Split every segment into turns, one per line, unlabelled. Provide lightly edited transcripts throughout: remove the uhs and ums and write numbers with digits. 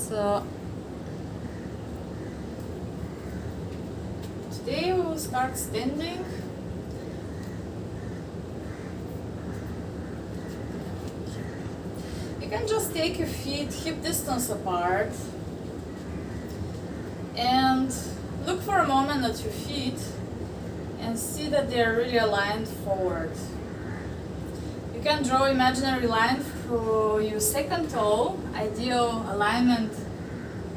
So today we will start standing. You can just take your feet hip distance apart and look for a moment at your feet and see that they are really aligned forward. You can draw imaginary line through your second toe. Ideal alignment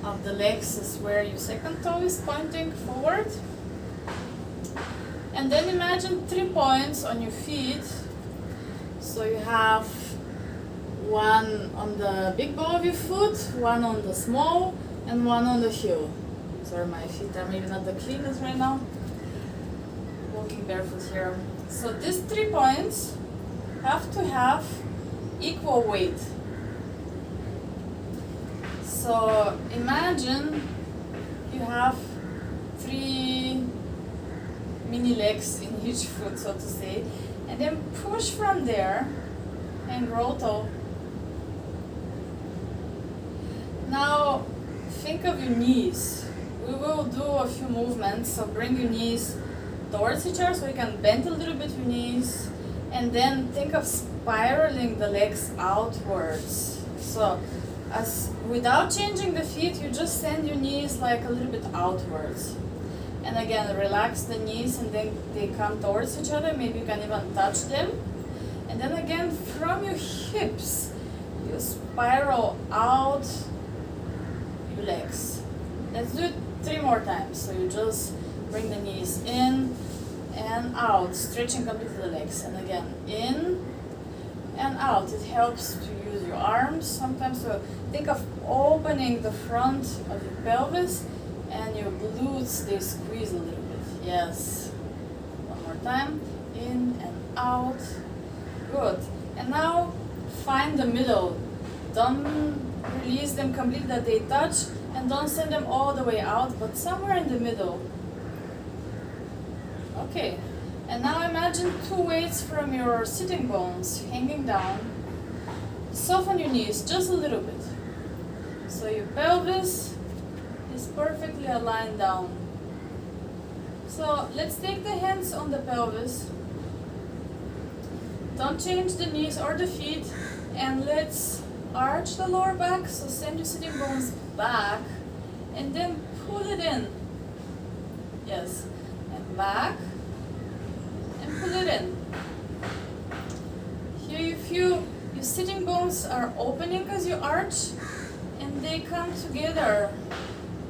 of the legs is where your second toe is pointing forward. And then imagine 3 points on your feet. So you have one on the big ball of your foot, one on the small, and one on the heel. Sorry, my feet are maybe not the cleanest right now. Walking barefoot here. So these 3 points have to have equal weight. So imagine you have 3 mini legs in each foot, so to say, and then push from there and roll toe. Now think of your knees. We will do a few movements, so bring your knees towards each other so you can bend a little bit your knees, and then think of spiraling the legs outwards. So without changing the feet, you just send your knees like a little bit outwards. And again, relax the knees and then they come towards each other. Maybe you can even touch them. And then again, from your hips, you spiral out your legs. Let's do it 3 more times. So you just bring the knees in and out, stretching completely the legs. And again, in and out. It helps to use your arms sometimes. So think of opening the front of your pelvis and your glutes, they squeeze a little bit. Yes. One more time. In and out. Good. And now find the middle. Don't release them completely that they touch, and don't send them all the way out, but somewhere in the middle. Okay. And now imagine 2 weights from your sitting bones hanging down. Soften your knees just a little bit. So your pelvis is perfectly aligned down. So let's take the hands on the pelvis. Don't change the knees or the feet, and let's arch the lower back. So send your sitting bones back and then pull it in. Yes, and back and pull it in. Here you feel your sitting bones are opening as you arch, and they come together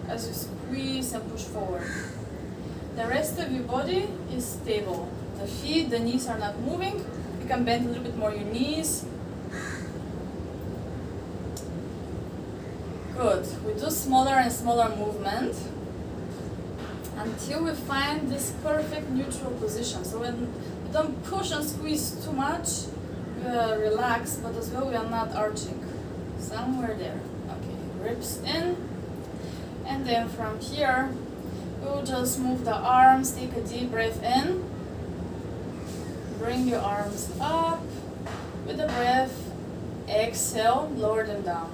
as you squeeze and push forward. The rest of your body is stable. The feet, the knees are not moving. You can bend a little bit more your knees. Good. We do smaller and smaller movement until we find this perfect neutral position. So when we don't push and squeeze too much, we are relaxed, but as well we are not arching. Somewhere there. Okay, ribs in. And then from here, we'll just move the arms, take a deep breath in. Bring your arms up. With the breath, exhale, lower them down.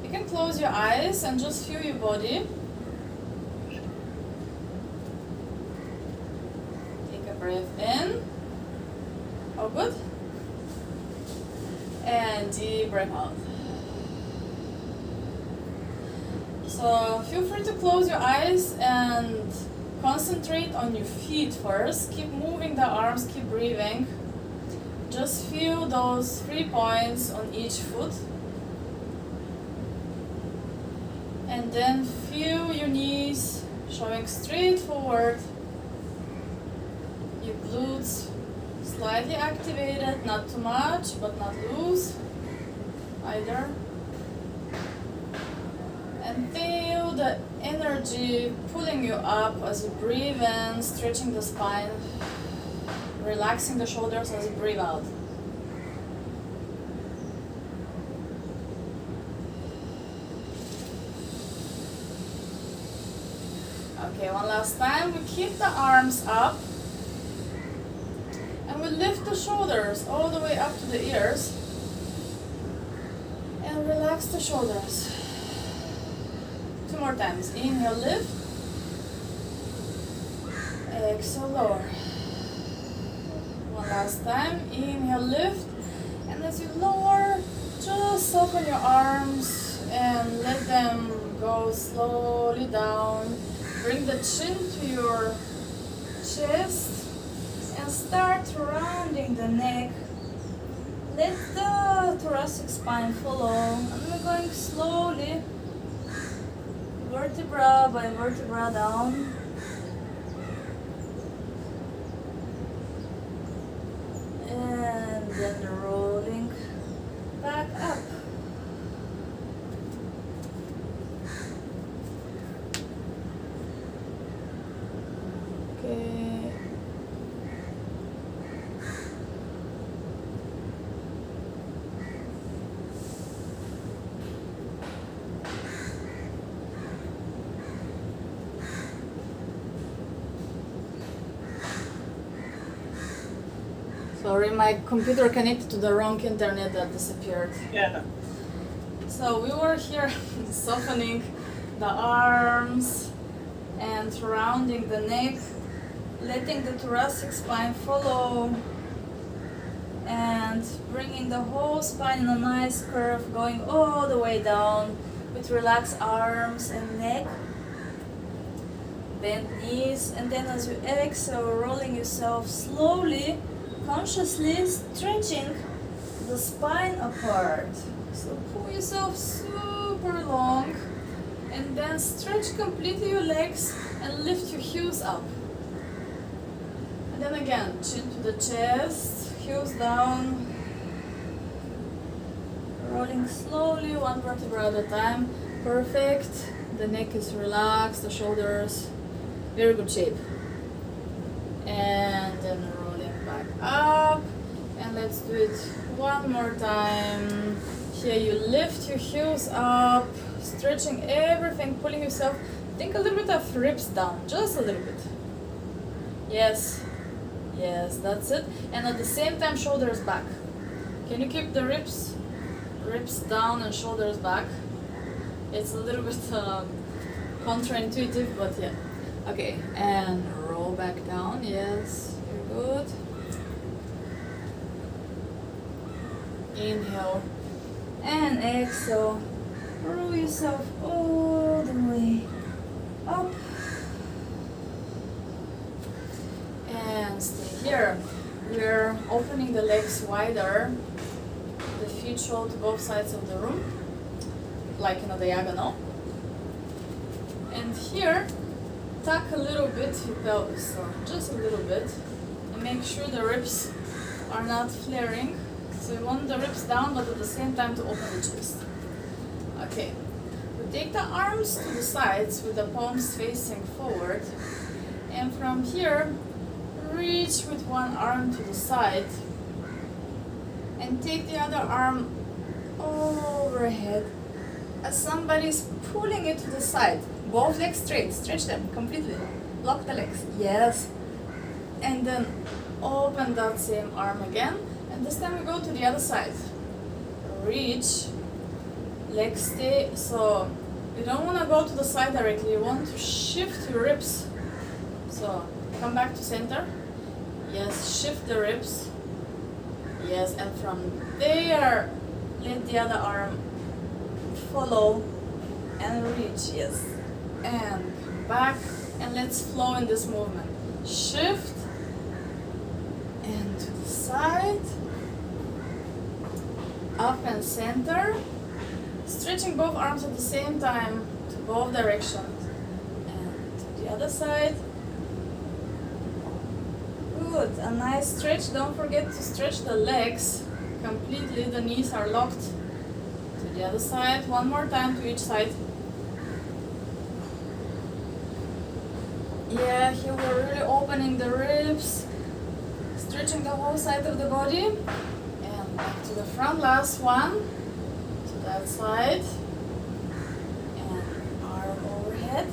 You can close your eyes and just feel your body. Take a breath in. All good? And deep breath out. So feel free to close your eyes and concentrate on your feet first. Keep moving the arms, keep breathing. Just feel those 3 points on each foot. And then feel your knees showing straight forward. Your glutes slightly activated, not too much, but not loose either. And feel the energy pulling you up as you breathe in, stretching the spine, relaxing the shoulders as you breathe out. Okay, one last time. We keep the arms up and we lift the shoulders all the way up to the ears. relax the shoulders. 2 more times. Inhale, lift. Exhale, lower. One last time. Inhale, lift. And as you lower, just soften your arms and let them go slowly down. Bring the chin to your chest and start rounding the neck. Let the thoracic spine follow. And we're going slowly, vertebra by vertebra down. And then rolling back up. Okay. Sorry, my computer connected to the wrong internet that disappeared.
Yeah.
So we were here softening the arms and rounding the neck, letting the thoracic spine follow and bringing the whole spine in a nice curve going all the way down with relaxed arms and neck. Bend knees, and then as you exhale, rolling yourself slowly, consciously stretching the spine apart. So pull yourself super long and then stretch completely your legs and lift your heels up. And then again, chin to the chest, heels down. Rolling slowly, one vertebra at a time. Perfect. The neck is relaxed, the shoulders, very good shape. And then rolling back up. And let's do it one more time. Here you lift your heels up, stretching everything, pulling yourself. Think a little bit of ribs down, just a little bit. Yes, yes, that's it. And at the same time, shoulders back. Can you keep the ribs down and shoulders back? It's a little bit counterintuitive, but yeah. Okay, and roll back down. Yes, you're good. Inhale and exhale. Roll yourself all the way up and stay here. We're opening the legs wider, the feet show to both sides of the room, like in a diagonal. And here, tuck a little bit your pelvis, so just a little bit, and make sure the ribs are not flaring. So you want the ribs down, but at the same time to open the chest. Okay, we take the arms to the sides with the palms facing forward, and from here, reach with one arm to the side, and take the other arm overhead as somebody's pulling it to the side. Both legs straight, stretch them completely. Lock the legs, yes. And then open that same arm again. And this time we go to the other side. Reach, legs stay, so you don't want to go to the side directly, you want to shift your ribs. So come back to center. Yes, shift the ribs. Yes, and from there, let the other arm follow and reach, yes. And come back, and let's flow in this movement. Shift, and to the side. Up and center, stretching both arms at the same time to both directions, and to the other side. Good, a nice stretch. Don't forget to stretch the legs completely, the knees are locked. To the other side, one more time to each side. Yeah, here we're really opening the ribs, stretching the whole side of the body. Back to the front, last one, to that side, and arm overhead.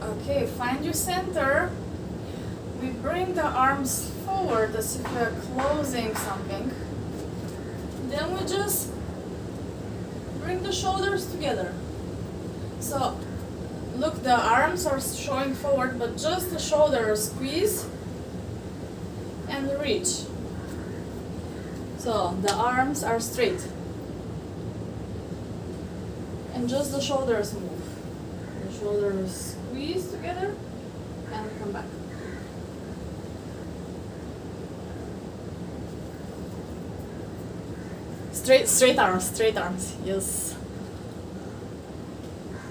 Okay, find your center. We bring the arms forward as if we're closing something. Then we just bring the shoulders together. So look, the arms are showing forward, but just the shoulders squeeze and reach. So the arms are straight. And just the shoulders move. The shoulders squeeze together and come back. Straight arms, yes.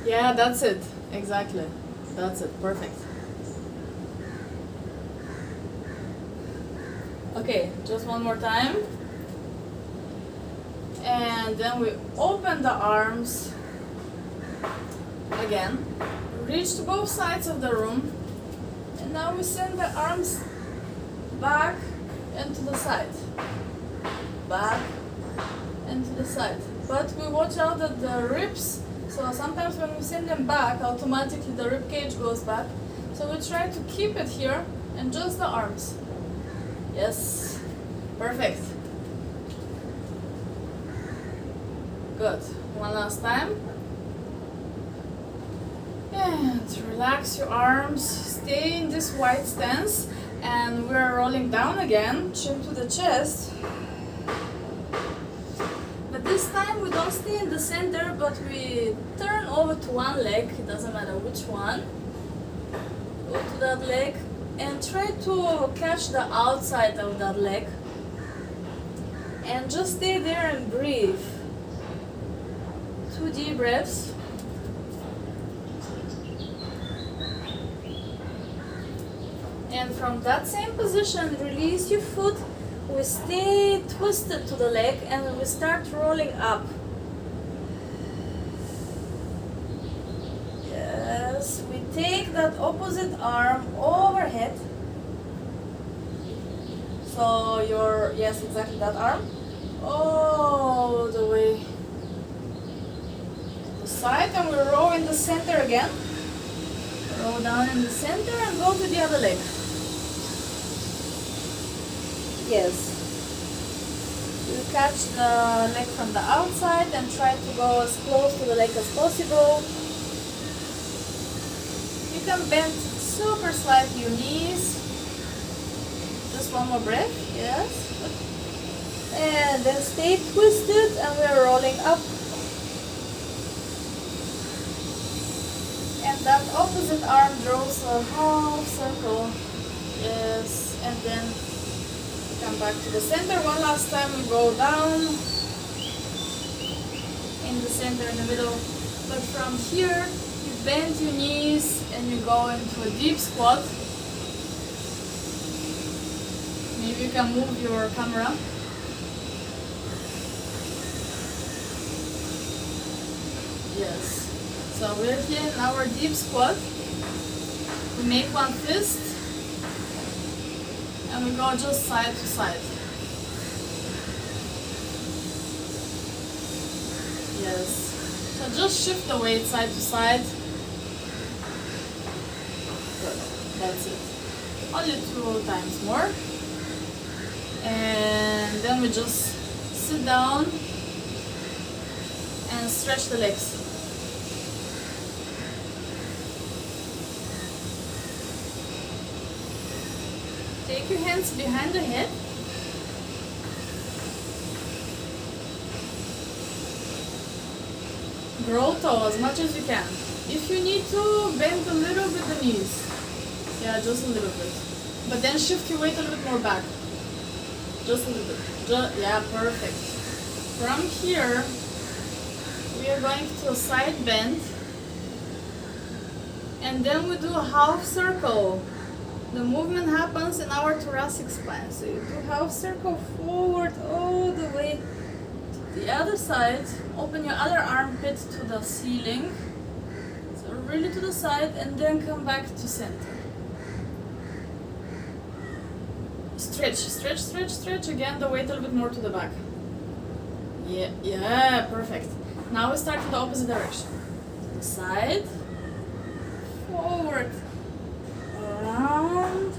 Yeah, that's it, exactly. That's it, perfect. Okay, just one more time. And then we open the arms again, reach to both sides of the room, and now we send the arms back and to the side. Back and to the side. But we watch out that the ribs, so sometimes when we send them back, automatically the rib cage goes back. So we try to keep it here and just the arms. Yes, perfect. Good. One last time. And relax your arms. Stay in this wide stance. And we're rolling down again, chin to the chest. But this time we don't stay in the center, but we turn over to one leg, it doesn't matter which one. Go to that leg and try to catch the outside of that leg. And just stay there and breathe. 2 deep breaths. And from that same position, release your foot. We stay twisted to the leg and we start rolling up. Yes, we take that opposite arm overhead. So yes, exactly that arm. All the way to the side, and we roll in the center again. Roll down in the center and go to the other leg. Yes. You catch the leg from the outside and try to go as close to the leg as possible. You can bend super slightly your knees. Just one more breath. Yes. And then stay twisted and we're rolling up. And that opposite arm draws a half circle. Yes. And then come back to the center. One last time we go down in the center in the middle. But from here you bend your knees and you go into a deep squat. Maybe you can move your camera. Yes. So we're here in our deep squat. We make one fist. And we go just side to side. Yes. So just shift the weight side to side. Good. That's it. Only 2 times more. And then we just sit down and stretch the legs. Take your hands behind the head. Grow tall as much as you can. If you need to, bend a little bit the knees. Yeah, just a little bit. But then shift your weight a little bit more back. Just a little bit. Yeah, perfect. From here, we are going to a side bend. And then we do a half circle. The movement happens in our thoracic spine. So you do half circle forward all the way to the other side. Open your other armpit to the ceiling. So really to the side and then come back to center. Stretch, stretch, stretch, stretch. Again, the weight a little bit more to the back. Yeah, perfect. Now we start in the opposite direction. To the side, forward, around,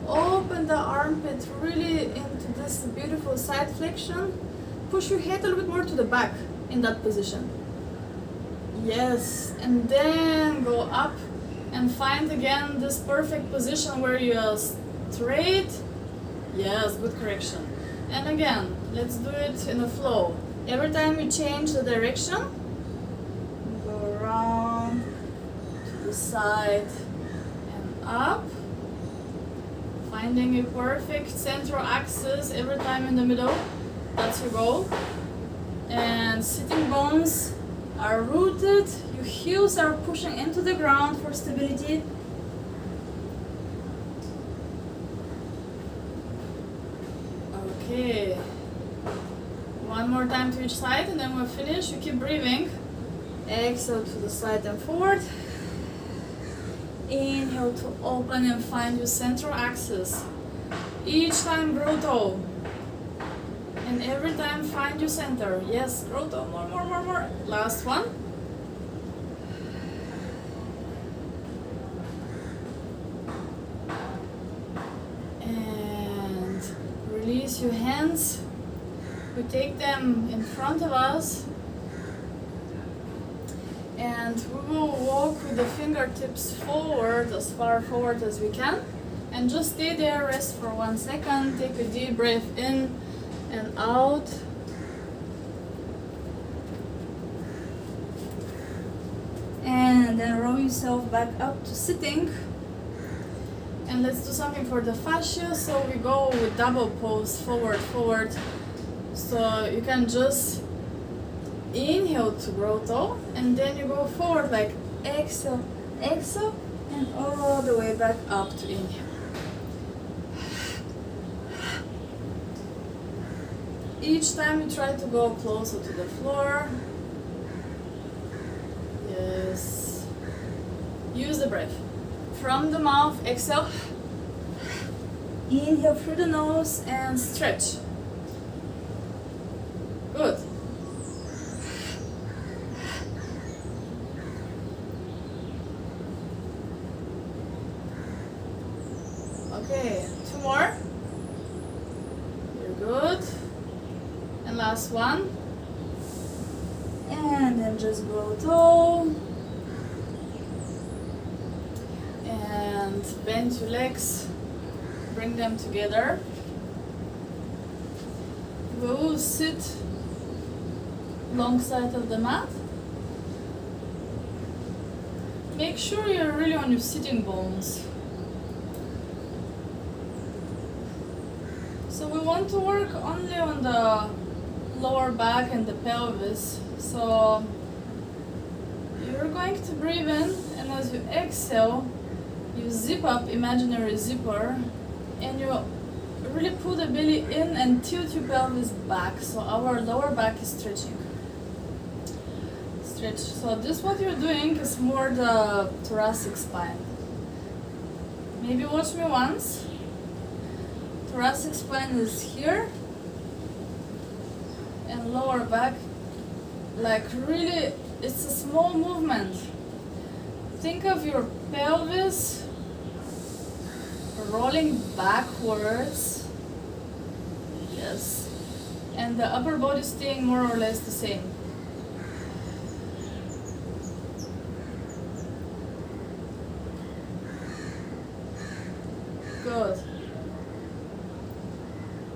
open the armpit really into this beautiful side flexion. push your head a little bit more to the back in that position. Yes, and then go up and find again this perfect position where you are straight. Yes, good correction. And again, let's do it in a flow. Every time you change the direction, go around to the side and up, finding a perfect central axis every time in the middle. That's your goal. And sitting bones are rooted, your heels are pushing into the ground for stability. Okay, one more time to each side and then we'll finish. You keep breathing. Exhale to the side and forward. Inhale to open and find your central axis. Each time grow tall. And every time find your center. Yes, grow tall, more. Last one. And release your hands. We take them in front of us. And we will walk with the fingertips forward, as far forward as we can. And just stay there, rest for 1 second. Take a deep breath in and out. And then roll yourself back up to sitting. And let's do something for the fascia. So we go with double pose, forward. So you can just inhale to grow tall, and then you go forward like exhale, and all the way back up to inhale. Each time you try to go closer to the floor. Yes. Use the breath. From the mouth, exhale. Inhale through the nose and stretch. Good. Okay, 2 more. You're good. And last one. And then just grow tall. And bend your legs. Bring them together. We will sit alongside of the mat. Make sure you're really on your sitting bones. So we want to work only on the lower back and the pelvis. So you're going to breathe in, and as you exhale, you zip up, imaginary zipper, and you really pull the belly in and tilt your pelvis back. So our lower back is stretching. Stretch. So this what you're doing is more the thoracic spine. Maybe watch me once. Thoracic spine is here, and lower back, like really, it's a small movement. Think of your pelvis rolling backwards, yes, and the upper body staying more or less the same. Good.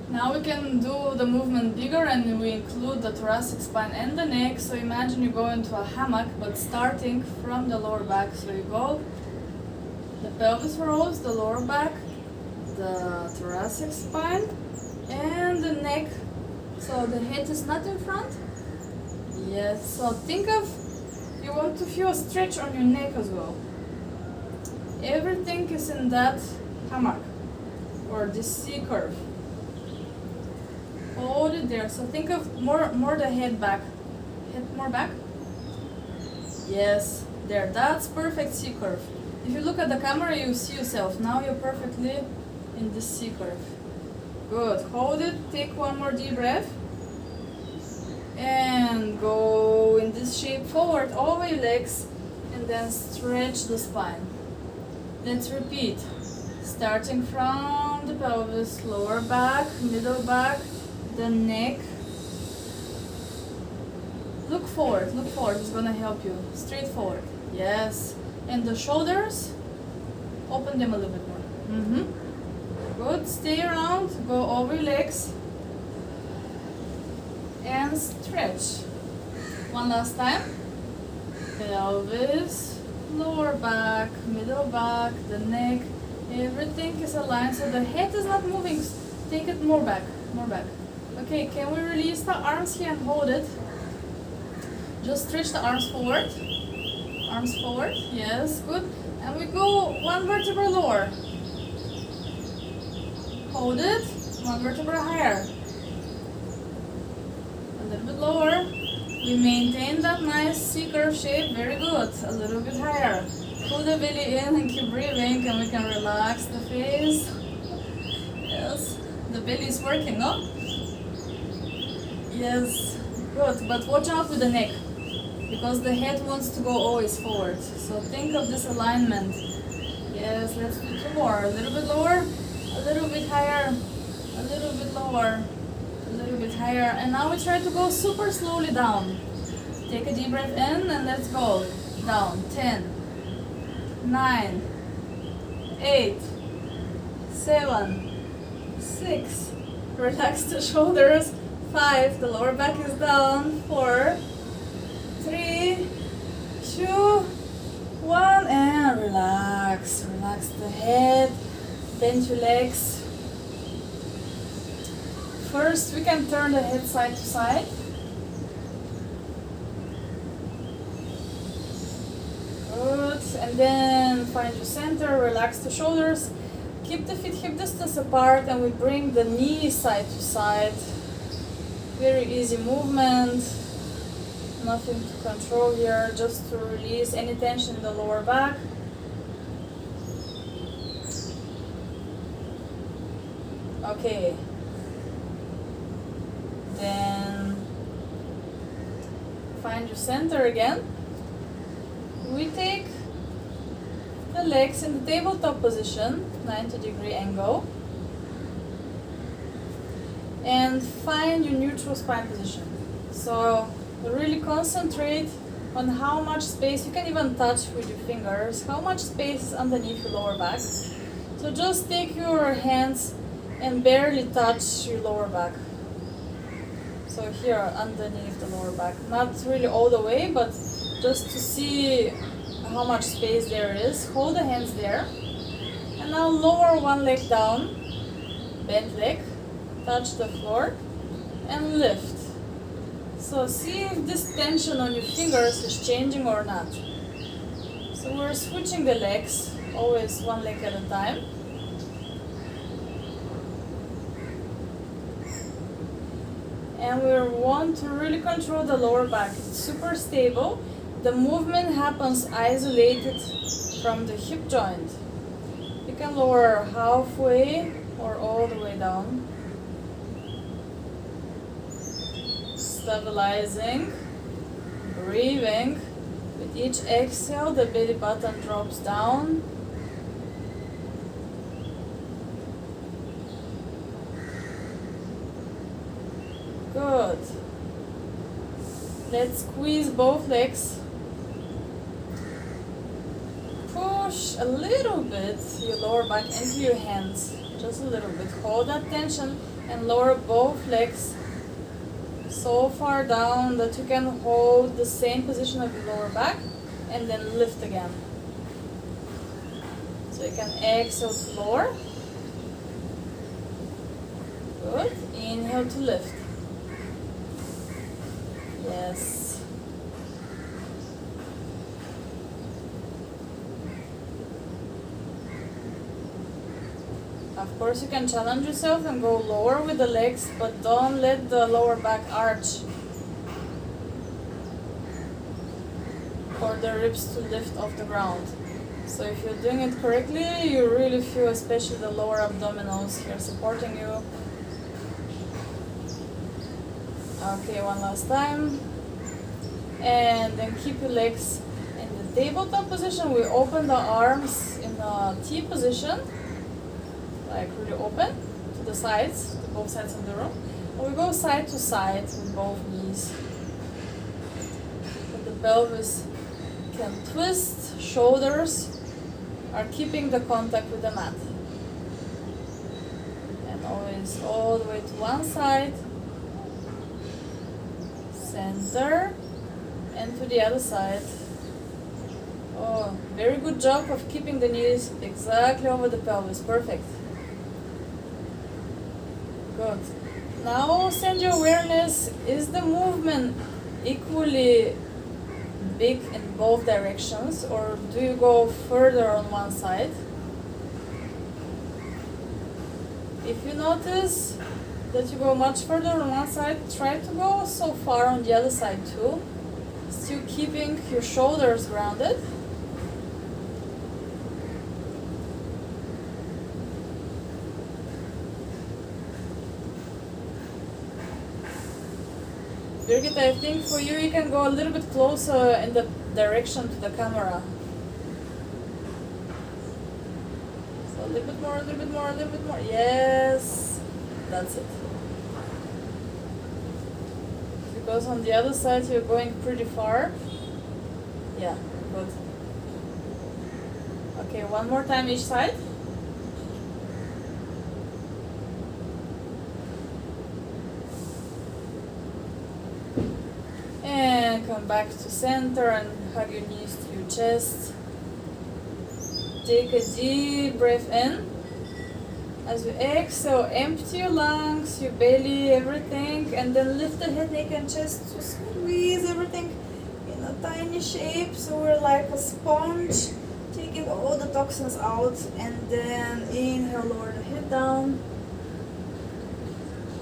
Now we can do the movement bigger, and we include the thoracic spine and the neck. So imagine you go into a hammock, but starting from the lower back. So you go, the pelvis rolls, the lower back, the thoracic spine, and the neck. So the head is not in front. Yes, so think of, you want to feel a stretch on your neck as well. Everything is in that hammock, or this C curve. Hold it there. So think of more the head back. Head more back. Yes, there. That's perfect C curve. If you look at the camera, you see yourself. Now you're perfectly in this C curve. Good. Hold it. Take one more deep breath. And go in this shape forward over your legs, and then stretch the spine. Let's repeat. Starting from the pelvis, lower back, middle back, the neck, look forward, it's gonna help you. Straight forward, yes. And the shoulders, open them a little bit more. Good, stay around, go over your legs. And stretch. One last time. Pelvis, lower back, middle back, the neck, everything is aligned so the head is not moving. Take it more back, more back. Okay, can we release the arms here and hold it? Just stretch the arms forward. Arms forward, yes, good. And we go one vertebra lower. Hold it, one vertebra higher. A little bit lower. We maintain that nice C-curve shape, very good. A little bit higher. Pull the belly in and keep breathing, and we can relax the face. Yes, the belly is working, no? Yes, good, but watch out with the neck, because the head wants to go always forward. So think of this alignment. Yes, let's do two more. A little bit lower, a little bit higher, a little bit lower, a little bit higher. And now we try to go super slowly down. Take a deep breath in and let's go. Down. 10, 9, 8, 7, 6. Relax the shoulders. 5, the lower back is down. 4, 3, 2, 1, and relax. Relax the head. Bend your legs. First, we can turn the head side to side. Good. And then find your center. Relax the shoulders. Keep the feet hip distance apart, and we bring the knees side to side. Very easy movement. Nothing to control here, just to release any tension in the lower back. Okay. Then find your center again. We take the legs in the tabletop position, 90-degree angle. And find your neutral spine position. So really concentrate on how much space, you can even touch with your fingers, how much space is underneath your lower back. So just take your hands and barely touch your lower back. So here underneath the lower back, not really all the way, but just to see how much space there is. Hold the hands there. And now lower one leg down, bent leg. Touch the floor and lift. So see if this tension on your fingers is changing or not. So we're switching the legs, always one leg at a time. And we want to really control the lower back. It's super stable. The movement happens isolated from the hip joint. You can lower halfway or all the way down. Stabilizing, breathing. With each exhale, the belly button drops down. Good. Let's squeeze both legs. Push a little bit your lower back into your hands. Just a little bit. Hold that tension and lower both legs so far down that you can hold the same position of your lower back and then lift again. So you can exhale to lower. Good. Inhale to lift. Yes. Of course, you can challenge yourself and go lower with the legs, but don't let the lower back arch for the ribs to lift off the ground. So if you're doing it correctly, you really feel especially the lower abdominals here supporting you. Okay, one last time. And then keep your legs in the tabletop position. We open the arms in the T position. Like really open to the sides, to both sides of the room. And we go side to side with both knees. pelvis can twist, shoulders are keeping the contact with the mat. And always all the way to one side, center, and to the other side. Oh, very good job of keeping the knees exactly over the pelvis. Perfect. Good. Now send your awareness, is the movement equally big in both directions, or do you go further on one side? If you notice that you go much further on one side, try to go so far on the other side too, still keeping your shoulders grounded. Birgit, I think for you, you can go a little bit closer in the direction to the camera. So a little bit more, a little bit more, a little bit more. Yes, that's it. Because on the other side, you're going pretty far. Yeah, good. Okay, one more time each side. And come back to center and hug your knees to your chest. Take a deep breath in. As you exhale, empty your lungs, your belly, everything, and then lift the head, neck, and chest to squeeze everything in a tiny shape. So we're like a sponge, taking all the toxins out, and then inhale, lower the head down.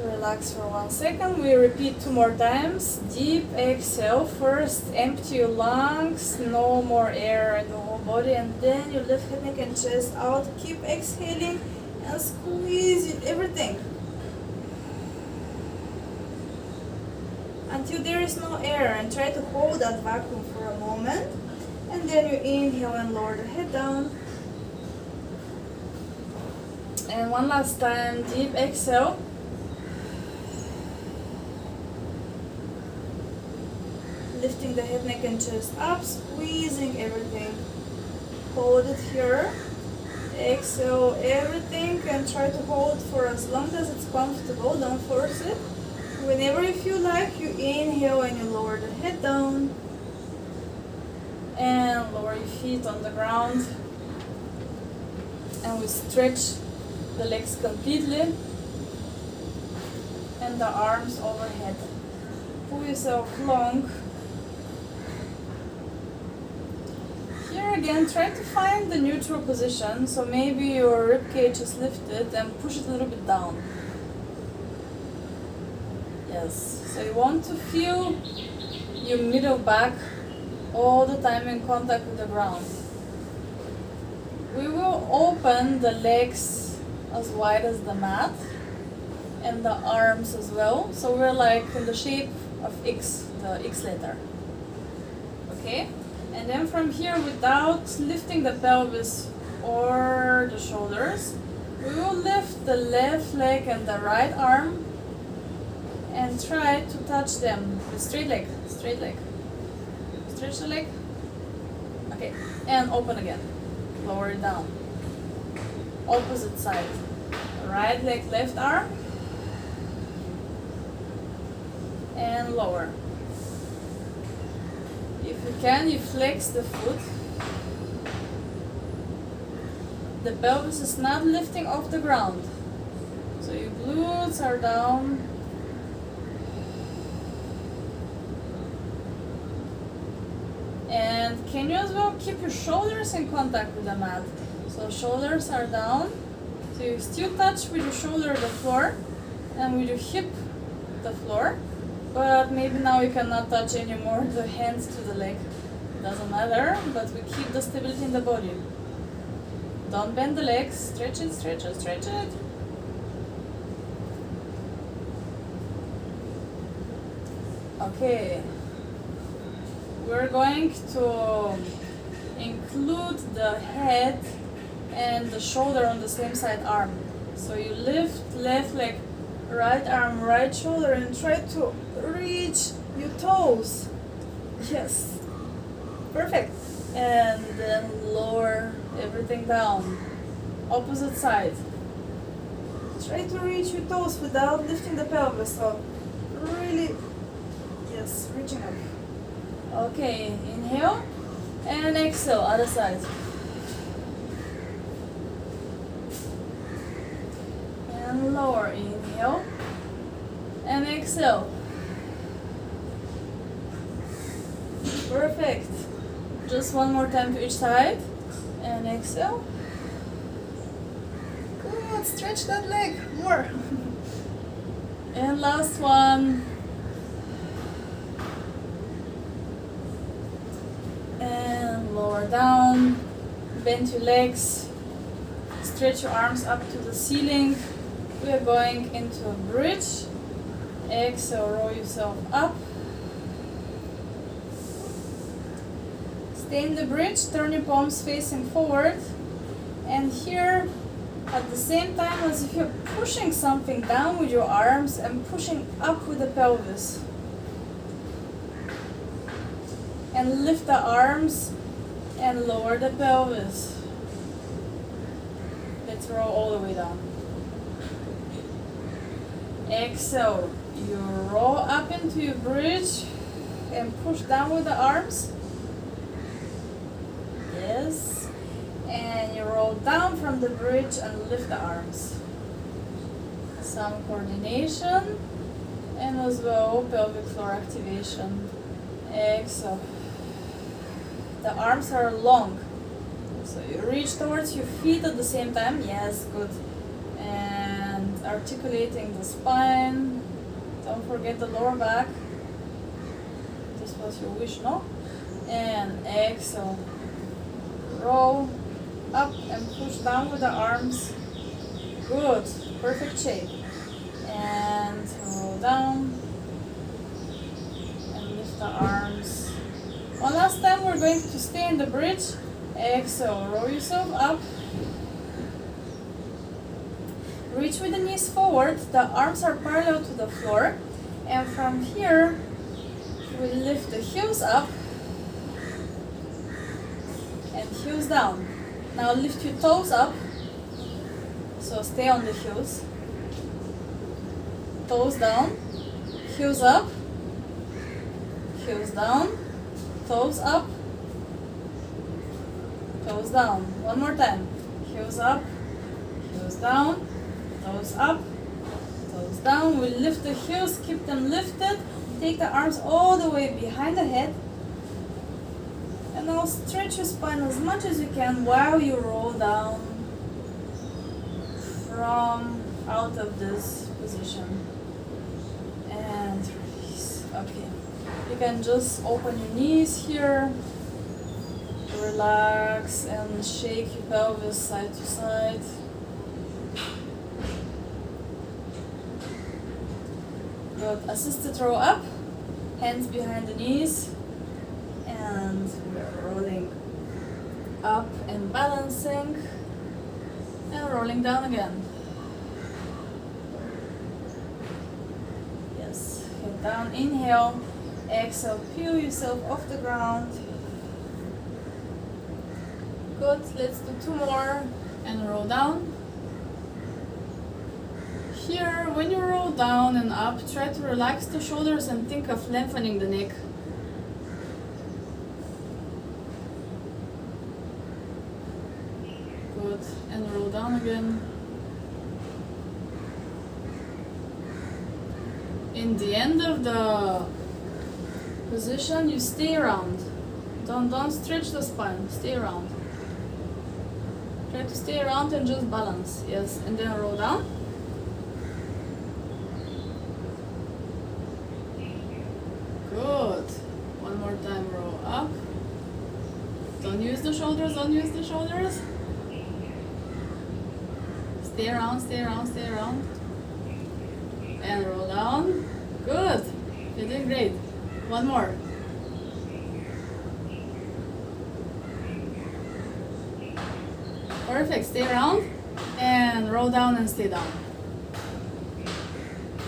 Relax for 1 second. We repeat 2 more times. Deep exhale. First, empty your lungs. No more air in the whole body. And then you lift head, neck, and chest out. Keep exhaling and squeeze everything until there is no air. And try to hold that vacuum for a moment. And then you inhale and lower the head down. And one last time. Deep exhale. Lifting the head, neck, and chest up, squeezing everything. Hold it here. Exhale everything and try to hold for as long as it's comfortable. Don't force it. Whenever you feel like, you inhale and you lower the head down. And lower your feet on the ground. And we stretch the legs completely. And the arms overhead. Pull yourself long. Here again, try to find the neutral position, so maybe your rib cage is lifted and push it a little bit down. Yes, so you want to feel your middle back all the time in contact with the ground. We will open the legs as wide as the mat and the arms as well, so we're like in the shape of X, the X letter. Okay? And then from here, without lifting the pelvis or the shoulders, we will lift the left leg and the right arm and try to touch them with straight leg, straight leg. Stretch the leg. Okay, and open again. Lower it down. Opposite side. Right leg, left arm. And lower. If you can, you flex the foot. The pelvis is not lifting off the ground. So your glutes are down. And can you as well keep your shoulders in contact with the mat? So shoulders are down. So you still touch with your shoulder the floor and with your hip the floor. But maybe now you cannot touch anymore the hands to the leg. Doesn't matter, but we keep the stability in the body. Don't bend the legs. Stretch it, stretch it, stretch it. Okay. We're going to include the head and the shoulder on the same side arm. So you lift left leg, right arm, right shoulder, and try to reach your toes. Yes. Perfect. And then lower everything down. Opposite side. Try to reach your toes without lifting the pelvis. So really, yes, reaching up. Okay, inhale and exhale, other side. And lower, inhale and exhale. Perfect. Just one more time to each side and exhale. Good, stretch that leg more. And last one. And lower down, bend your legs, stretch your arms up to the ceiling. We are going into a bridge. Exhale, roll yourself up. Stay in the bridge, turn your palms facing forward. And here, at the same time, as if you're pushing something down with your arms and pushing up with the pelvis. And lift the arms and lower the pelvis. Let's roll all the way down. Exhale, you roll up into your bridge and push down with the arms. Yes. And you roll down from the bridge and lift the arms. Some coordination and as well pelvic floor activation. Exhale. The arms are long, so you reach towards your feet at the same time. Yes, good. And articulating the spine. Don't forget the lower back. This was your wish, no? And exhale. Roll up and push down with the arms. Good. Perfect shape. And roll down and lift the arms. One last time, we're going to stay in the bridge. Exhale, roll yourself up. Reach with the knees forward. The arms are parallel to the floor. And from here, we lift the heels up and heels down. Now lift your toes up. So stay on the heels. Toes down, heels up, heels down. Toes up, toes down. One more time. Heels up, heels down, toes up, toes down. We lift the heels, keep them lifted. Take the arms all the way behind the head. And now stretch your spine as much as you can while you roll down from out of this position. And release. Okay. You can just open your knees here, relax and shake your pelvis side to side. Good. Assisted roll up, hands behind the knees, and we're rolling up and balancing, and rolling down again. Yes, head down, inhale. Exhale, peel yourself off the ground. Good, let's do two more and roll down. Here, when you roll down and up, try to relax the shoulders and think of lengthening the neck. Good, and roll down again. In the end of the position, you stay around. Don't stretch the spine. Stay around. Try to stay around and just balance. Yes, and then roll down. Good. One more time. Roll up. Don't use the shoulders. Don't use the shoulders. Stay around. Stay around. Stay around. And roll down. Good. You're doing great. One more. Perfect. Stay around and roll down and stay down.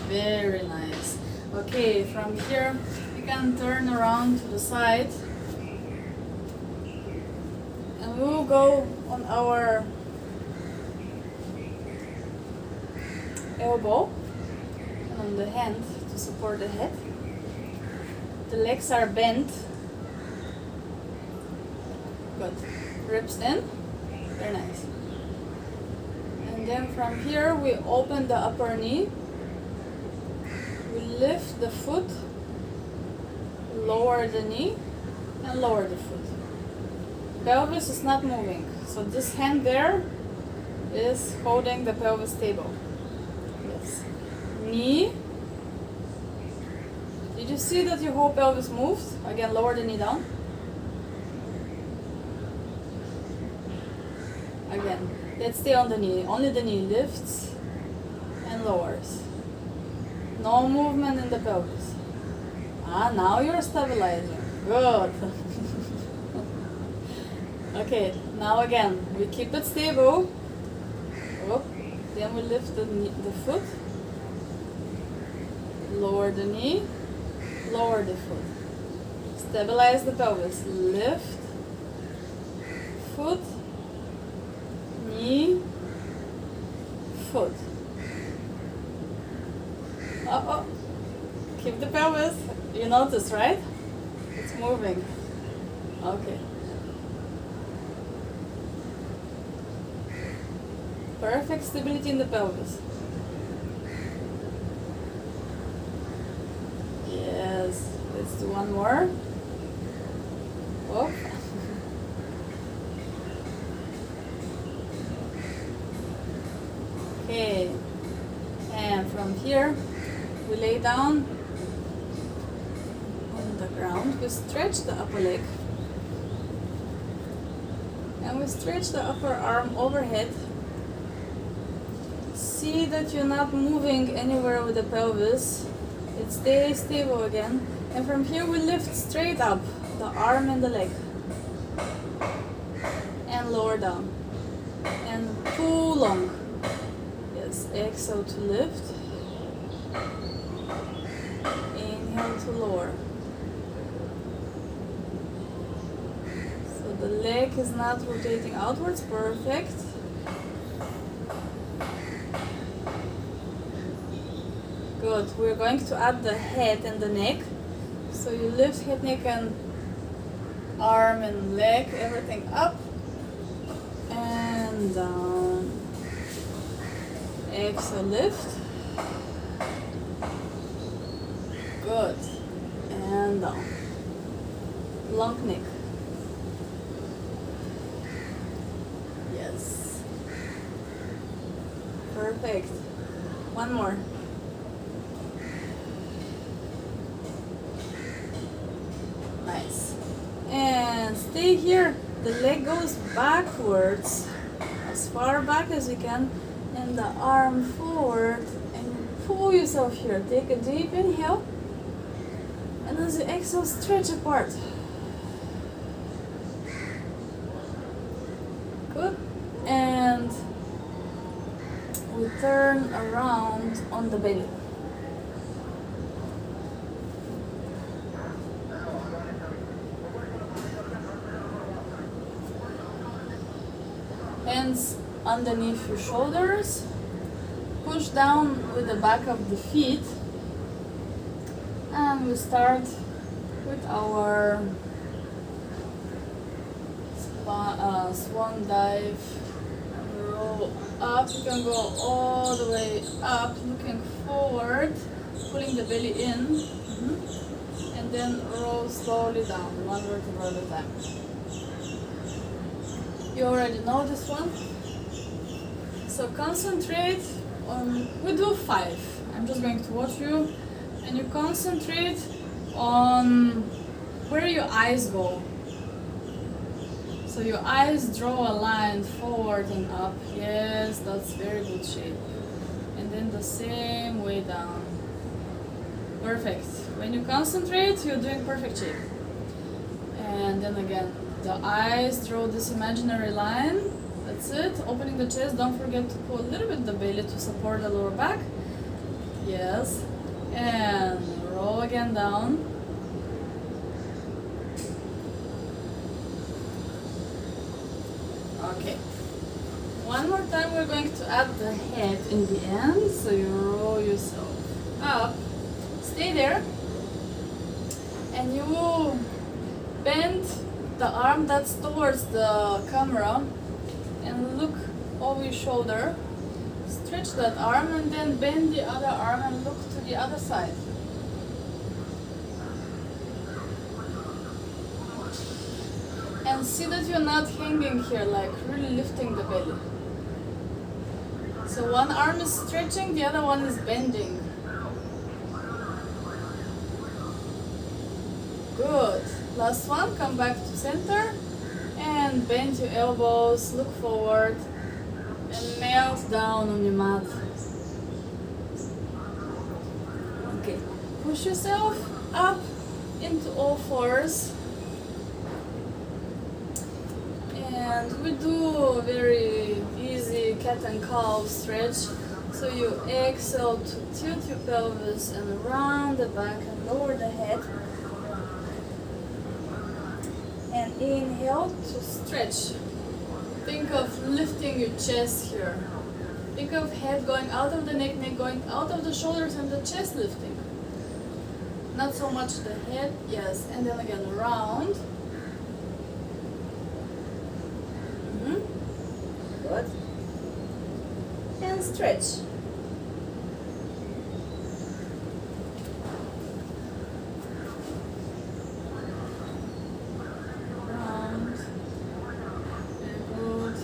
Very nice. Okay, from here you can turn around to the side we will go on our elbow and on the hand to support the head. The legs are bent. Good. Ribs in. Very nice. And then from here we open the upper knee. We lift the foot, lower the knee, and lower the foot. Pelvis is not moving, so this hand there is holding the pelvis stable. Yes. Knee. Did you see that your whole pelvis moved? Again, lower the knee down. Again, let's stay on the knee. Only the knee lifts and lowers. No movement in the pelvis. Now you're stabilizing. Good. Okay, now again, we keep it stable. Oh, then we lift the foot. Lower the knee. Lower the foot. Stabilize the pelvis. Lift. Foot. Knee. Foot. Keep the pelvis. You notice, right? It's moving. Okay. Perfect stability in the pelvis. Yes. Let's do one more. Oh. Okay. And from here, we lay down on the ground. We stretch the upper leg. And we stretch the upper arm overhead. See that you're not moving anywhere with the pelvis. It stays stable again. And from here we lift straight up the arm and the leg. And lower down. And pull long. Yes, exhale to lift. Inhale to lower. So the leg is not rotating outwards. Perfect. Good. We're going to add the head and the neck. So you lift head, neck, and arm and leg, everything up and down. Exhale, lift. Good. And down. Long neck. Yes. Perfect. One more. Nice. And stay here. The leg goes backwards as far back as you can, and the arm forward, and you pull yourself here. Take a deep inhale, and as you exhale, stretch apart. Good. And we turn around on the belly. Hands underneath your shoulders. Push down with the back of the feet. And we start with our swan dive. Roll up. You can go all the way up, looking forward, pulling the belly in. And then roll slowly down, one vertebra at a time. You already know this one. So concentrate on, we do 5. I'm just going to watch you, and you concentrate on where your eyes go. So your eyes draw a line forward and up. Yes, that's very good shape. And then the same way down. Perfect. When you concentrate, you're doing perfect shape. And then again, the eyes draw this imaginary line. That's it. Opening the chest. Don't forget to pull a little bit the belly to support the lower back. Yes. And roll again down. Okay. One more time we're going to add the head in the end, so you roll yourself up. Stay there. And you bend the arm that's towards the camera and look over your shoulder. Stretch that arm and then bend the other arm and look to the other side. And see that you're not hanging here, like really lifting the belly. So one arm is stretching, the other one is bending. Good. Last one, come back to center and bend your elbows, look forward and melt down on your mat. Okay, push yourself up into all fours. And we do a very easy cat and cow stretch. So you exhale to tilt your pelvis and round the back and lower the head. And inhale to stretch. Think of lifting your chest here. Think of head going out of the neck, neck going out of the shoulders, and the chest lifting. Not so much the head, yes. And then again, round. Good. And stretch. Round. Very good.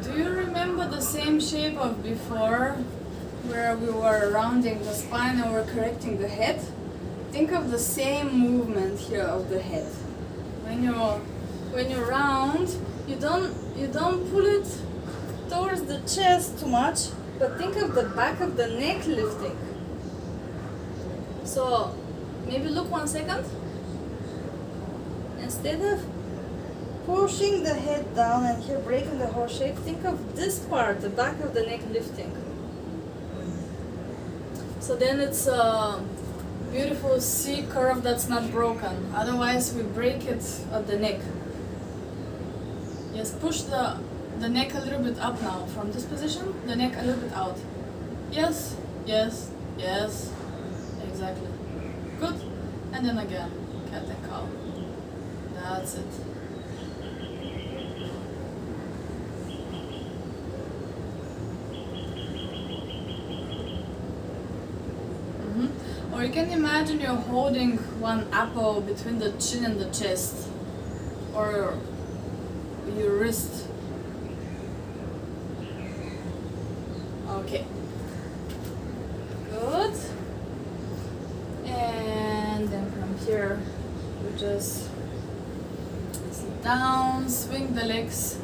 Do you remember the same shape of before, where we were rounding the spine and we're correcting the head? Think of the same movement here of the head. When you round, you don't pull it towards the chest too much, but think of the back of the neck lifting. So maybe look 1 second. Instead of pushing the head down and here breaking the whole shape, think of this part, the back of the neck lifting. So then it's a beautiful C curve that's not broken. Otherwise we break it at the neck. Yes, push the neck a little bit up now. From this position, the neck a little bit out. Yes, yes, yes. Exactly. Good. And then again, cat and cow. That's it. Or you can imagine you're holding one apple between the chin and the chest. Or your wrist. Okay. Good. And then from here, we just sit down, swing the legs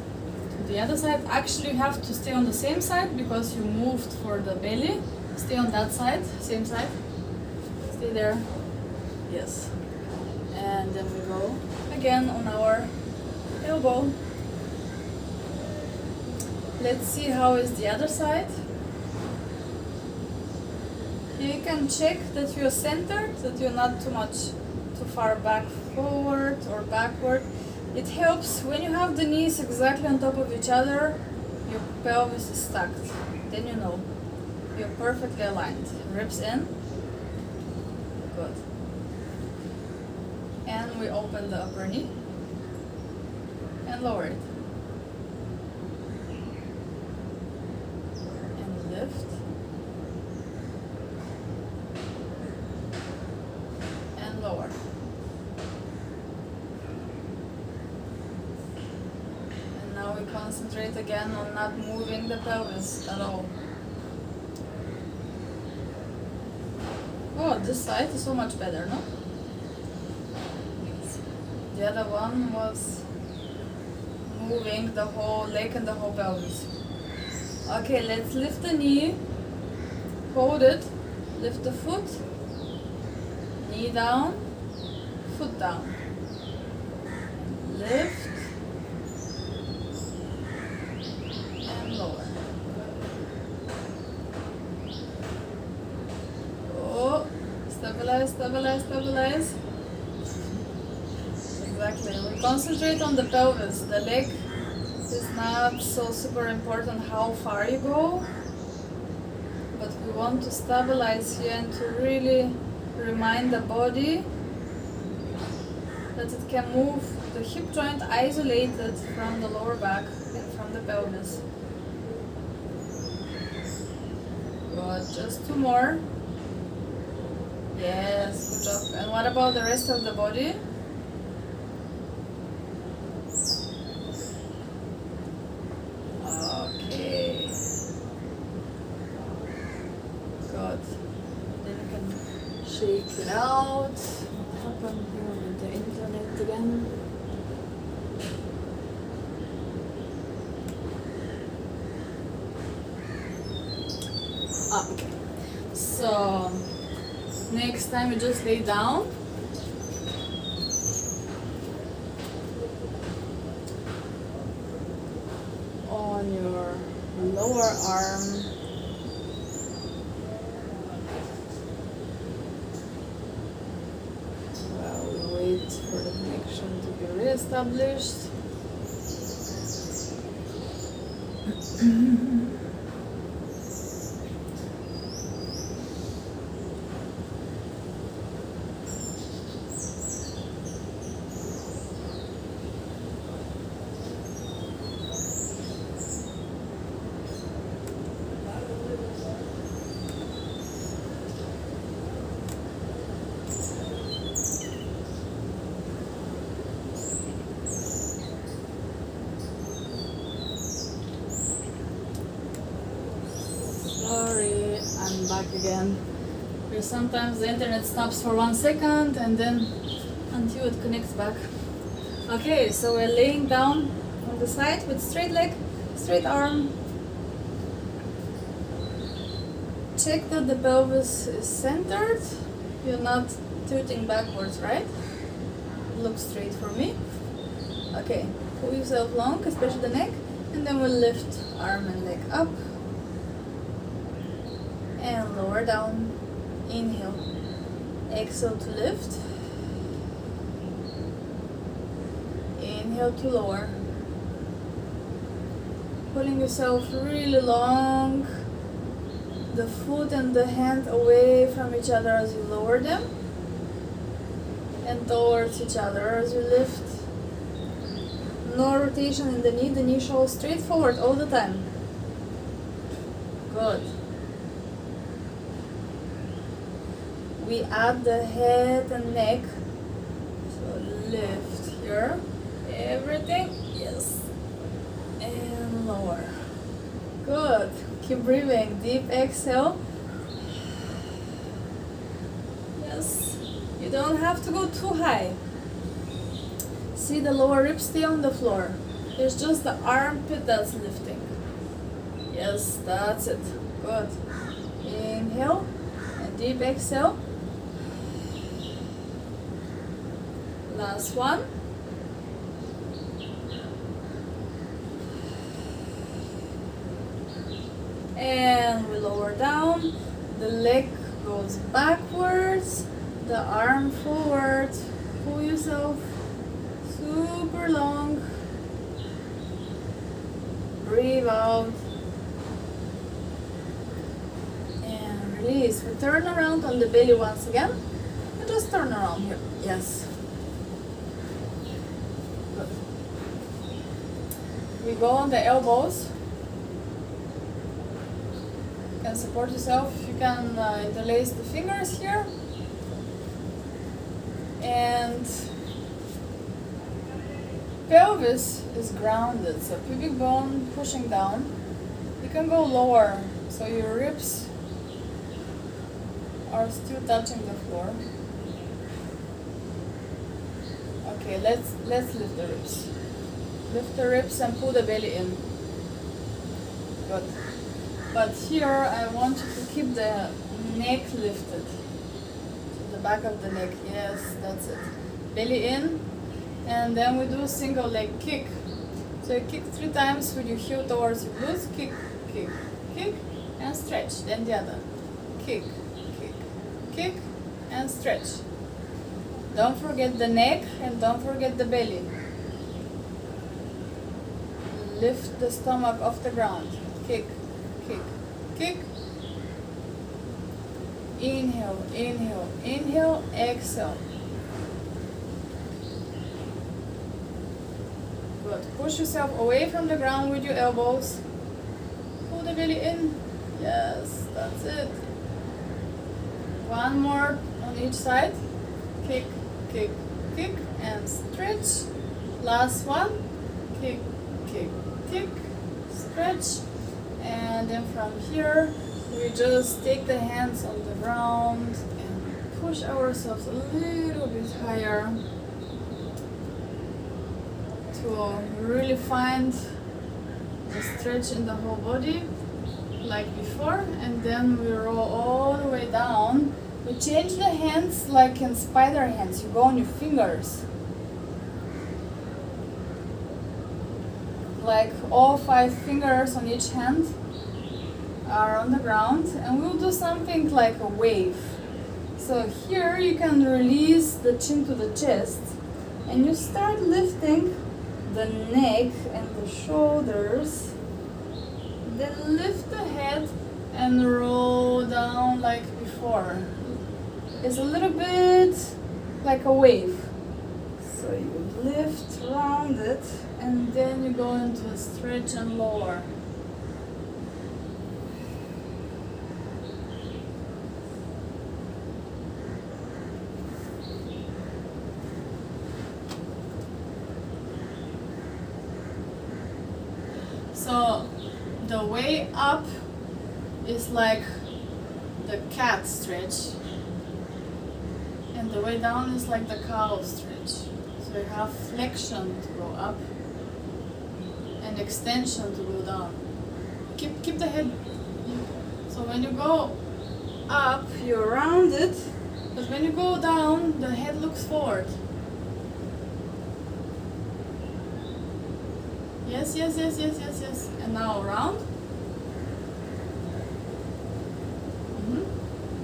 to the other side. Actually, you have to stay on the same side because you moved for the belly. Stay on that side, same side. Stay there. Yes. And then we go again on our elbow. Let's see how is the other side. Here you can check that you're centered, that you're not too far back forward or backward. It helps when you have the knees exactly on top of each other, your pelvis is stacked. Then you know you're perfectly aligned. Ribs in. Good. And we open the upper knee and lower it. And lift. And lower. And now we concentrate again on not moving the pelvis at all. Oh, this side is so much better, no? The other one was moving the whole leg and the whole pelvis. Okay, let's lift the knee, hold it, lift the foot, knee down, foot down. Lift and lower. Oh, stabilize, stabilize, stabilize. Exactly. We concentrate on the pelvis. The leg is not so super important how far you go, but we want to stabilize here and to really remind the body that it can move the hip joint isolated from the lower back and from the pelvis. Good, just 2 more. Yes, good job. And what about the rest of the body? Okay. Good. Then you can shake it out. What happened here with the internet again? Okay. So next time you just lay down. On your lower arm. While we wait for the connection to be re-established. Sorry, I'm back again. Because sometimes the internet stops for 1 second and then until it connects back. Okay, so we're laying down on the side with straight leg, straight arm. Check that the pelvis is centered. You're not tilting backwards, right? Look straight for me. Okay, pull yourself long, especially the neck, and then we'll lift arm and leg up. And lower down. Inhale. Exhale to lift. Inhale to lower. Pulling yourself really long. The foot and the hand away from each other as you lower them. And towards each other as you lift. No rotation in the knee shows straight forward all the time. Good. We add the head and neck. So lift here. Everything. Yes. And lower. Good. Keep breathing. Deep exhale. Yes. You don't have to go too high. See the lower ribs stay on the floor. There's just the armpit that's lifting. Yes, that's it. Good. Inhale and deep exhale. Last one. And we lower down. The leg goes backwards. The arm forward. Pull yourself super long. Breathe out. And release. We turn around on the belly once again. And just turn around here. Yes. Good. We go on the elbows. You can support yourself. You can interlace the fingers here. And pelvis is grounded, so pubic bone pushing down. You can go lower, so your ribs are still touching the floor. Okay, let's lift the ribs. Lift the ribs and pull the belly in. Good. But here I want you to keep the neck lifted. To the back of the neck. Yes, that's it. Belly in. And then we do a single leg kick. So you kick 3 times with your heel towards your glutes. Kick, kick, kick, and stretch. Then the other. Kick, kick, kick, and stretch. Don't forget the neck and don't forget the belly. Lift the stomach off the ground. Kick, kick, kick. Inhale, inhale, inhale, exhale. Good. Push yourself away from the ground with your elbows. Pull the belly in. Yes, that's it. One more on each side. Kick, kick, kick, and stretch. Last one. Kick, kick, kick, stretch. And then from here, we just take the hands on the ground and push ourselves a little bit higher to really find the stretch in the whole body like before. And then we roll all the way down. We change the hands like in spider hands. You go on your fingers. Like all 5 fingers on each hand are on the ground, and we'll do something like a wave. So here you can release the chin to the chest, and you start lifting the neck and the shoulders. Then lift the head and roll down like before. It's a little bit like a wave. So you lift, round it, and then you go into a stretch and lower. So the way up is like the cat stretch, and the way down is like the cow stretch. So you have flexion to go up and extension to go down. Keep the head. So when you go up, you round it, but when you go down, the head looks forward. Yes, yes, yes, yes, yes, yes. And now round.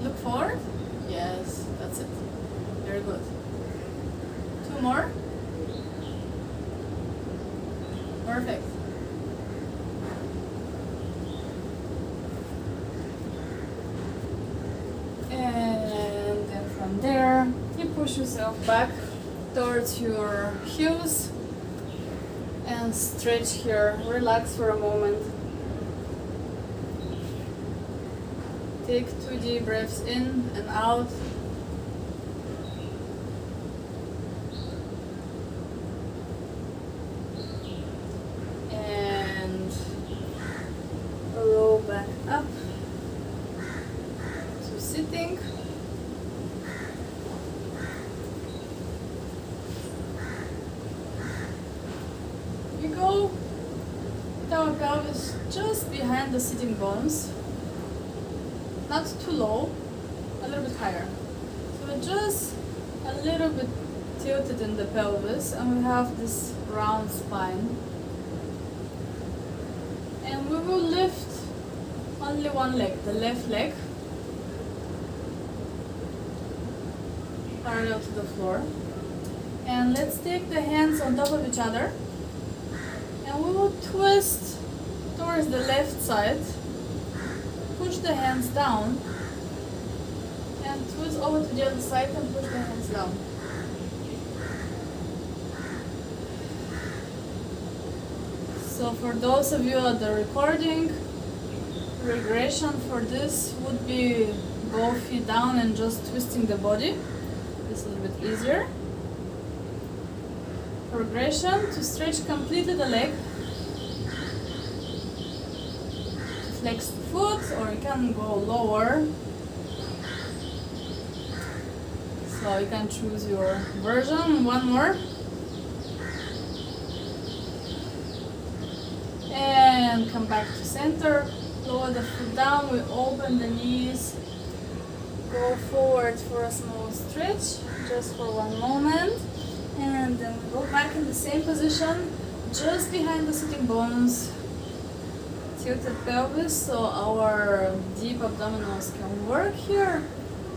Look forward. Yes, that's it. Very good. 2 more. Perfect. And then from there, you push yourself back towards your heels and stretch here. Relax for a moment. Take 2 deep breaths in and out. And roll back up to sitting. You go down pelvis just behind the sitting bones. Not too low, a little bit higher. So we're just a little bit tilted in the pelvis, and we have this round spine. And we will lift only one leg, the left leg, parallel to the floor. And let's take the hands on top of each other, and we will twist towards the left side. Push the hands down and twist over to the other side and push the hands down. So for those of you at the recording, regression for this would be both feet down and just twisting the body. It's a little bit easier. Progression to stretch completely the leg. Flex the foot, or you can go lower. So you can choose your version. 1 more. And come back to center. Lower the foot down. We open the knees. Go forward for a small stretch, just for 1 moment. And then we go back in the same position, just behind the sitting bones. Tilted pelvis, so our deep abdominals can work here,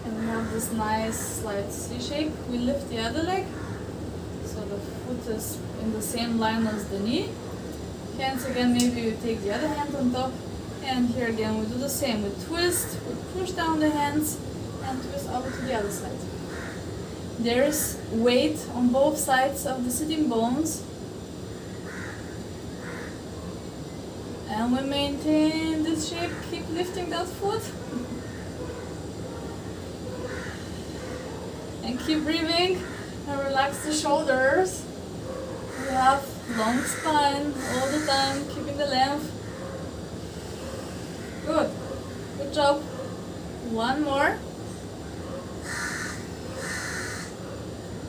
and we have this nice slight C shape. We lift the other leg, so the foot is in the same line as the knee. Hands again, maybe you take the other hand on top, and here again we do the same. We twist, we push down the hands, and twist over to the other side. There is weight on both sides of the sitting bones. And we maintain this shape, keep lifting that foot. And keep breathing and relax the shoulders. We have long spine all the time, keeping the length. Good. Good job. One more.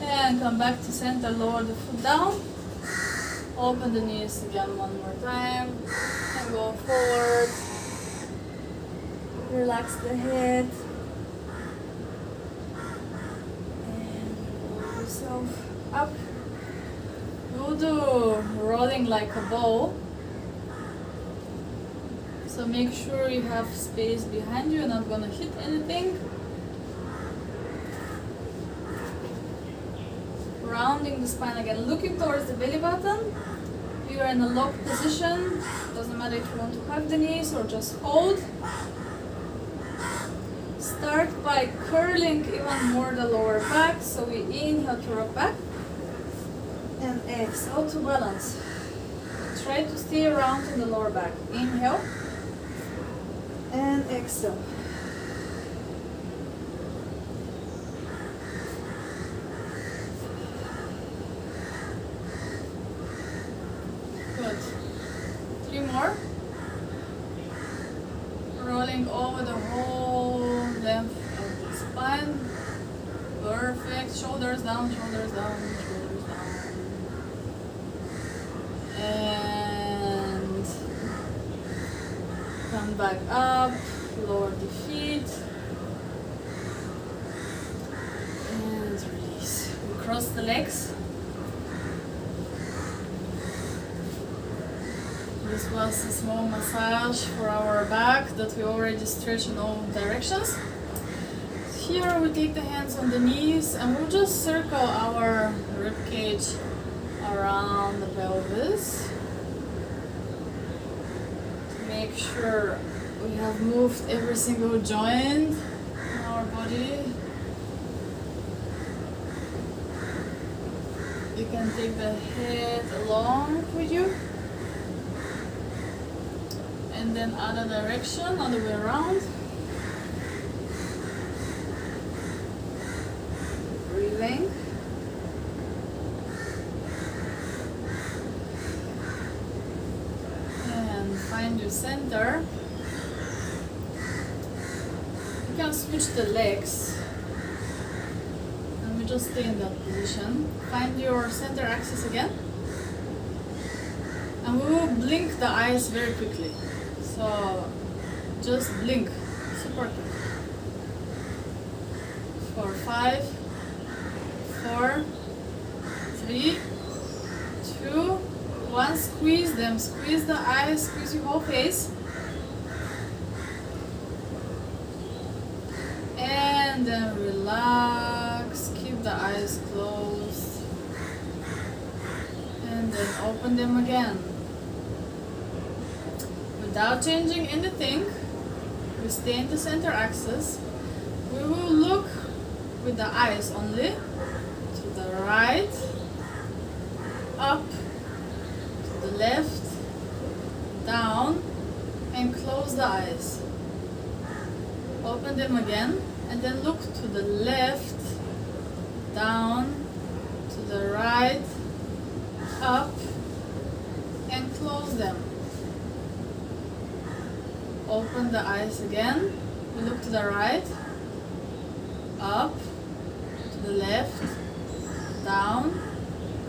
And come back to center, lower the foot down. Open the knees again one more time. And go forward. Relax the head. And roll yourself up. We'll do rolling like a ball. So make sure you have space behind you, you're not gonna hit anything. Rounding the spine again, looking towards the belly button. You are in a locked position. Doesn't matter if you want to hug the knees or just hold. Start by curling even more the lower back. So we inhale to rock back. And exhale to balance. Try to stay around in the lower back. Inhale. And exhale. Good. 3 more. Rolling over the whole length of the spine. Perfect. Shoulders down, shoulders down, shoulders down. And come back up, lower the feet. And release. We cross the legs. This was a small massage for our back that we already stretch in all directions. Here we take the hands on the knees and we'll just circle our rib cage around the pelvis to make sure we have moved every single joint in our body. You can take the head along with you. And then other direction, other way around. Breathing. And find your center. You can switch the legs. And we just stay in that position. Find your center axis again. And we will blink the eyes very quickly. So just blink, super quick. For 5, 4, 3, 2, 1. Squeeze them, squeeze the eyes, squeeze your whole face. And then relax, keep the eyes closed. And then open them again. Without changing anything, we stay in the center axis. We will look with the eyes only to the right, up, to the left, down, and close the eyes. Open them again, and then look to the left, down, to the right, up, and close them. Open the eyes again. We look to the right, up, to the left, down,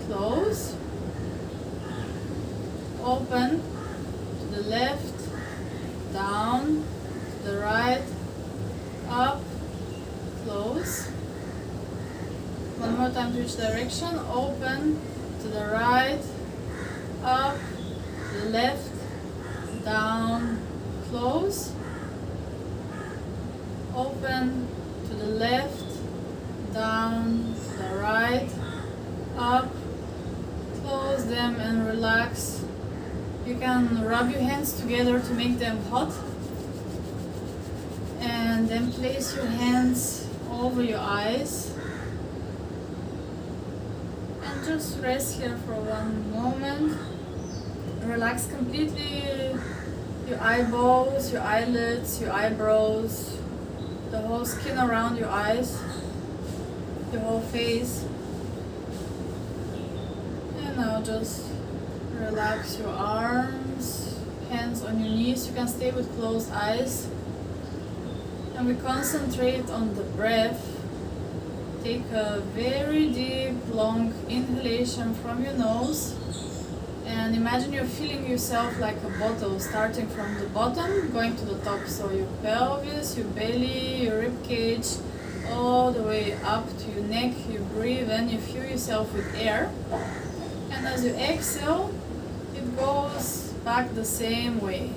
close. Open to the left, down, to the right, up, close. One more time to each direction. Open to the right, up, to the left, down, close. Open to the left, down, the right, up, close them and relax. You can rub your hands together to make them hot, and then place your hands over your eyes and just rest here for one moment. Relax completely your eyeballs, your eyelids, your eyebrows, the whole skin around your eyes, your whole face. And now just relax your arms, hands on your knees. You can stay with closed eyes. And we concentrate on the breath. Take a very deep, long inhalation from your nose. And imagine you're feeling yourself like a bottle, starting from the bottom, going to the top. So your pelvis, your belly, your rib cage, all the way up to your neck. You breathe in, you fill yourself with air. And as you exhale, it goes back the same way.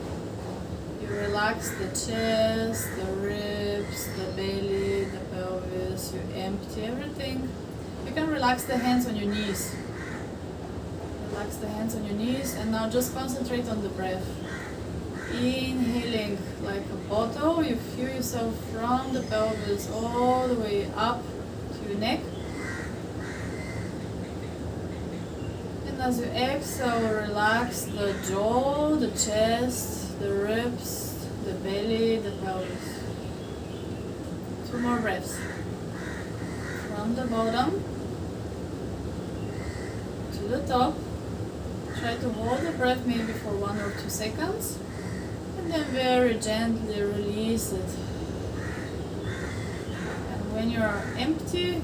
You relax the chest, the ribs, the belly, the pelvis. You empty everything. You can relax the hands on your knees. Relax the hands on your knees, and now just concentrate on the breath. Inhaling like a bottle, you feel yourself from the pelvis all the way up to your neck. And as you exhale, relax the jaw, the chest, the ribs, the belly, the pelvis. 2 more breaths. From the bottom to the top. Try to hold the breath maybe for 1 or 2 seconds, and then very gently release it. And when you empty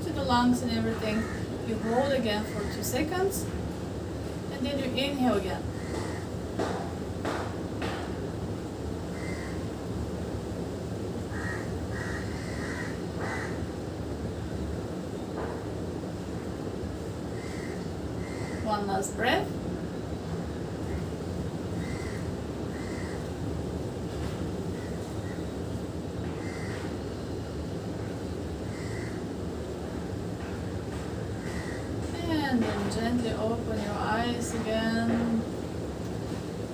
the lungs and everything, you hold again for 2 seconds, and then you inhale again. One last breath. And then gently open your eyes again.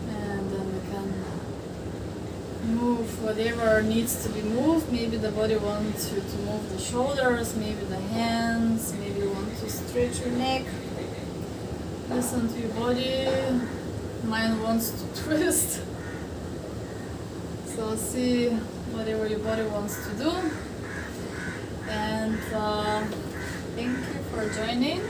And then we can move whatever needs to be moved. Maybe the body wants you to move the shoulders, maybe the hands, maybe you want to stretch your neck. Listen to your body. Mine wants to twist. So see whatever your body wants to do. And thank you for joining.